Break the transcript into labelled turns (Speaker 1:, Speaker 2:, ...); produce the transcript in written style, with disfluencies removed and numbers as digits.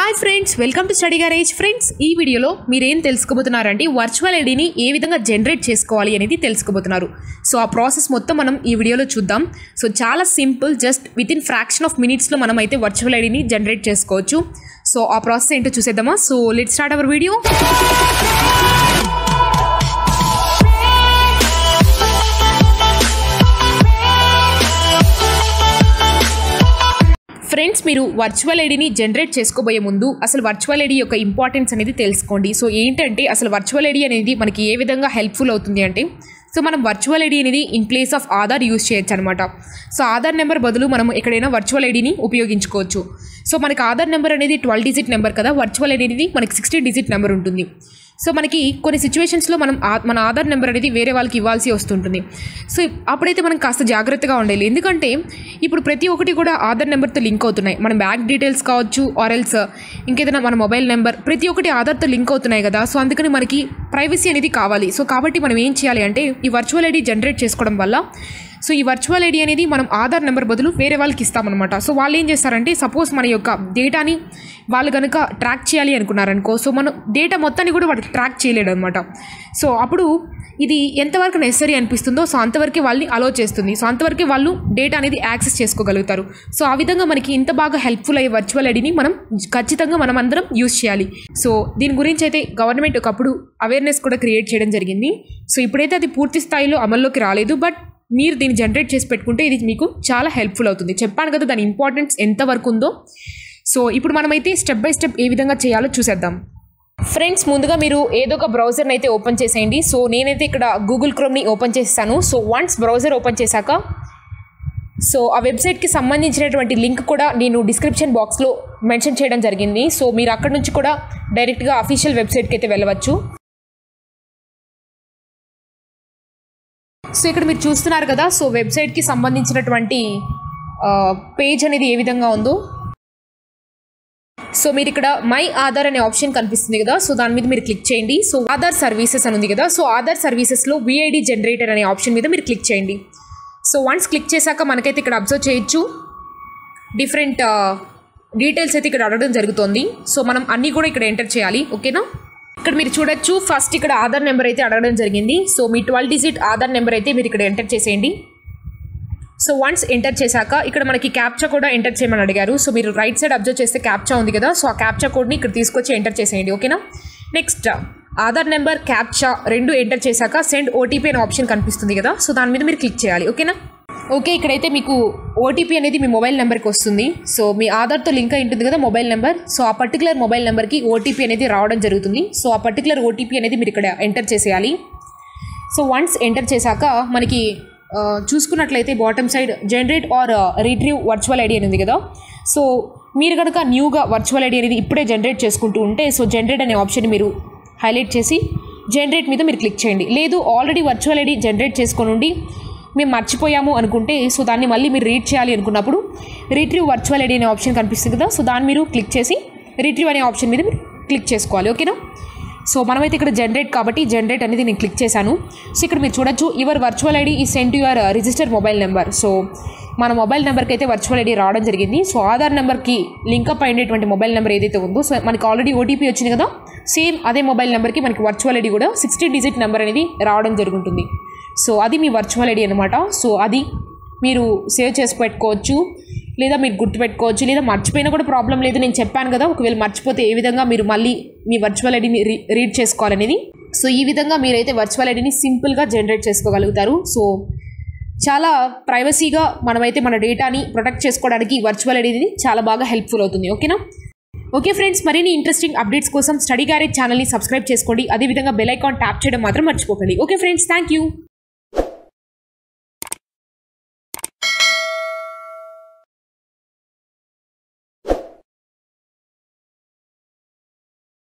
Speaker 1: Hi friends, welcome to study garage. Friends, ఈ వీడియోలో మీరేం తెలుసుకోబోతున్నారంటే వర్చువల్ ఐడిని ఏ విధంగా జనరేట్ చేసుకోవాలి అనేది తెలుసుకోబోతున్నారు. సో ఆ ప్రాసెస్ మొత్తం మనం ఈ వీడియోలో చూద్దాం. సో చాలా simple, just with in fraction of మినిట్స్లో మనం అయితే వర్చువల్ ఐడిని జనరేట్ చేసుకోవచ్చు. సో ఆ ప్రాసెస్ ఏంటో చూసేద్దామా. So let's start our video. Friends, మీరు వర్చువల్ ఐడిని జనరేట్ చేసుకోబోయే ముందు అసలు వర్చువల్ ఐడి యొక్క ఇంపార్టెన్స్ అనేది తెలుసుకోండి. సో ఏంటంటే అసలు వర్చువల్ ఐడి అనేది మనకి ఏ విధంగా హెల్ప్ఫుల్ అవుతుంది అంటే, సో మనం వర్చువల్ ఐడి అనేది in place of Aadhaar use చేయొచ్చు అనమాట. సో ఆధార్ నెంబర్ బదులు మనం ఎక్కడైనా వర్చువల్ ఐడిని ఉపయోగించుకోవచ్చు. సో మనకి ఆధార్ నెంబర్ అనేది 12 డిజిట్ నెంబర్ కదా, వర్చువల్ ఐడి అనేది మనకి 16 డిజిట్ నెంబర్ ఉంటుంది. సో మనకి కొన్ని సిచ్యువేషన్స్లో మన ఆధార్ నెంబర్ అనేది వేరే వాళ్ళకి ఇవ్వాల్సి వస్తుంటుంది. సో అప్పుడైతే మనం కాస్త జాగ్రత్తగా ఉండాలి. ఎందుకంటే ఇప్పుడు ప్రతి ఒక్కటి కూడా ఆధార్ నెంబర్తో లింక్ అవుతున్నాయి. మన బ్యాంక్ డీటెయిల్స్ కావచ్చు, ఆర్ఎల్స్ ఇంకేదైనా మన మొబైల్ నెంబర్, ప్రతి ఒక్కటి ఆధార్తో లింక్ అవుతున్నాయి కదా. సో అందుకని మనకి ప్రైవసీ అనేది కావాలి. సో కాబట్టి మనం ఏం చేయాలి అంటే, ఈ వర్చువల్ ఐడి జనరేట్ చేసుకోవడం వల్ల, సో ఈ వర్చువల్ ఐడి అనేది మనం ఆధార్ నెంబర్ బదులు వేరే వాళ్ళకి ఇస్తామన్నమాట. సో వాళ్ళు ఏం చేస్తారంటే, సపోజ్ మన యొక్క డేటాని వాళ్ళు కనుక ట్రాక్ చేయాలి అనుకున్నారనుకో, సో మనం డేటా మొత్తాన్ని కూడా వాళ్ళు ట్రాక్ చేయలేడు అనమాట. సో అప్పుడు ఇది ఎంతవరకు నెసరీ అనిపిస్తుందో సో అంతవరకే వాళ్ళని అలో చేస్తుంది. సో అంతవరకే వాళ్ళు డేటా అనేది యాక్సెస్ చేసుకోగలుగుతారు. సో ఆ విధంగా మనకి ఇంత బాగా హెల్ప్ఫుల్ అయ్యే వర్చువల్ ఐడిని మనం ఖచ్చితంగా మనం అందరం యూజ్ చేయాలి. సో దీని గురించి అయితే గవర్నమెంట్ ఒకప్పుడు అవేర్నెస్ కూడా క్రియేట్ చేయడం జరిగింది. సో ఇప్పుడైతే అది పూర్తి స్థాయిలో అమల్లోకి రాలేదు, బట్ మీరు దీన్ని జనరేట్ చేసి పెట్టుకుంటే ఇది మీకు చాలా హెల్ప్ఫుల్ అవుతుంది. చెప్పాను కదా దాని ఇంపార్టెన్స్ ఎంతవరకు ఉందో. సో ఇప్పుడు మనమైతే స్టెప్ బై స్టెప్ ఏ విధంగా చేయాలో చూసేద్దాం. ఫ్రెండ్స్, ముందుగా మీరు ఏదో ఒక బ్రౌజర్ని అయితే ఓపెన్ చేసేయండి. సో నేనైతే ఇక్కడ గూగుల్ క్రోమ్ని ఓపెన్ చేస్తాను. సో వన్స్ బ్రౌజర్ ఓపెన్ చేశాక, సో ఆ వెబ్సైట్కి సంబంధించినటువంటి లింక్ కూడా నేను డిస్క్రిప్షన్ బాక్స్లో మెన్షన్ చేయడం జరిగింది. సో మీరు అక్కడ నుంచి కూడా డైరెక్ట్గా అఫీషియల్ వెబ్సైట్కి అయితే వెళ్ళవచ్చు. సో ఇక్కడ మీరు చూస్తున్నారు కదా, సో వెబ్సైట్కి సంబంధించినటువంటి పేజ్ అనేది ఏ విధంగా ఉందో. సో మీరు ఇక్కడ మై ఆధార్ అనే ఆప్షన్ కనిపిస్తుంది కదా, సో దాని మీద మీరు క్లిక్ చేయండి. సో ఆధార్ సర్వీసెస్ అని ఉంది కదా, సో ఆధార్ సర్వీసెస్లో VID జనరేటర్ అనే ఆప్షన్ మీద మీరు క్లిక్ చేయండి. సో వన్స్ క్లిక్ చేశాక మనకైతే ఇక్కడ అబ్జర్వ్ చేయొచ్చు, డిఫరెంట్ డీటెయిల్స్ అయితే ఇక్కడ అడగడం జరుగుతుంది. సో మనం అన్నీ కూడా ఇక్కడ ఎంటర్ చేయాలి. ఓకేనా? ఇక్కడ మీరు చూడొచ్చు, ఫస్ట్ ఇక్కడ ఆధార్ నెంబర్ అయితే అడగడం జరిగింది. సో మీ 12 డిజిట్ ఆధార్ నెంబర్ అయితే మీరు ఇక్కడ ఎంటర్ చేసేయండి. సో వన్స్ ఎంటర్ చేశాక ఇక్కడ మనకి క్యాప్చా కూడా ఎంటర్ చేయమని అడిగారు. సో మీరు రైట్ సైడ్ అబ్జర్వ్ చేస్తే క్యాప్చా ఉంది కదా, సో ఆ క్యాప్చా కోడ్ని ఇక్కడ తీసుకొచ్చి ఎంటర్ చేసేయండి. ఓకేనా? నెక్స్ట్ ఆధార్ నెంబర్, క్యాప్చా రెండు ఎంటర్ చేశాక సెండ్ OTP అనే ఆప్షన్ కనిపిస్తుంది కదా, సో దాని మీద మీరు క్లిక్ చేయాలి. ఓకేనా? ఓకే, ఇక్కడైతే మీకు OTP అనేది మీ మొబైల్ నెంబర్కి వస్తుంది. సో మీ ఆధార్తో లింక్ అయి ఉంటుంది కదా మొబైల్ నెంబర్, సో ఆ పర్టికులర్ మొబైల్ నెంబర్కి OTP అనేది రావడం జరుగుతుంది. సో ఆ పర్టికులర్ OTP అనేది మీరు ఇక్కడ ఎంటర్ చేసేయాలి. సో వన్స్ ఎంటర్ చేశాక మనకి చూసుకున్నట్లయితే bottom side generate or retrieve virtual ID అని ఉంది కదా. సో మీరు కనుక న్యూగా వర్చువల్ ఐడి అనేది ఇప్పుడే జనరేట్ చేసుకుంటూ ఉంటే, సో జనరేట్ అనే ఆప్షన్ మీరు హైలైట్ చేసి జనరేట్ మీద మీరు క్లిక్ చేయండి. లేదు ఆల్రెడీ వర్చువల్ ఐడి జనరేట్ చేసుకొని మేము మర్చిపోయాము అనుకుంటే, సో దాన్ని మళ్ళీ మీరు రీడ్ చేయాలి అనుకున్నప్పుడు రిట్రీవ్ వర్చువల్ ఐడి అనే ఆప్షన్ కనిపిస్తుంది కదా, సో దాన్ని మీరు క్లిక్ చేసి రిట్రీవ్ అనే ఆప్షన్ మీద మీరు క్లిక్ చేసుకోవాలి. ఓకేనా? సో మనమైతే ఇక్కడ జనరేట్ కాబట్టి జనరేట్ అనేది నేను క్లిక్ చేశాను. సో ఇక్కడ మీరు చూడొచ్చు, యువర్ వర్చువల్ ఐడి ఈ send to your register mobile number. So మన మొబైల్ నెంబర్కి అయితే వర్చువల్ ఐడి రావడం జరిగింది. సో ఆధార్ నెంబర్కి లింకప్ అయినటువంటి మొబైల్ నెంబర్ ఏదైతే ఉందో, సో మనకి ఆల్రెడీ OTP వచ్చింది కదా, సేమ్ అదే మొబైల్ నెంబర్కి మనకి వర్చువల్ ఐడి కూడా 16 డిజిట్ నెంబర్ అనేది రావడం జరుగుతుంది. సో అది మీ వర్చువల్ ఐడి అనమాట. సో అది మీరు సేవ్ చేసి పెట్టుకోవచ్చు, లేదా మీరు గుర్తుపెట్టుకోవచ్చు, లేదా మర్చిపోయినా కూడా ప్రాబ్లం లేదు. నేను చెప్పాను కదా, ఒకవేళ మర్చిపోతే ఏ విధంగా మీరు మళ్ళీ మీ వర్చువల్ ఐడిని రీడ్ చేసుకోవాలనేది. సో ఈ విధంగా మీరైతే వర్చువల్ ఐడిని సింపుల్గా జనరేట్ చేసుకోగలుగుతారు. సో చాలా ప్రైవసీగా మనమైతే మన డేటాని ప్రొటెక్ట్ చేసుకోవడానికి వర్చువల్ ఐడి చాలా బాగా హెల్ప్ఫుల్ అవుతుంది. ఓకేనా? ఓకే ఫ్రెండ్స్, మరిన్ని ఇంట్రెస్టింగ్ అప్డేట్స్ కోసం స్టడీ గ్యారేజ్ ఛానల్ని సబ్స్క్రైబ్ చేసుకోండి. అదేవిధంగా బెల్ ఐకాన్ ట్యాప్ చేయడం మాత్రం మర్చిపోకండి. Okay friends, thank you.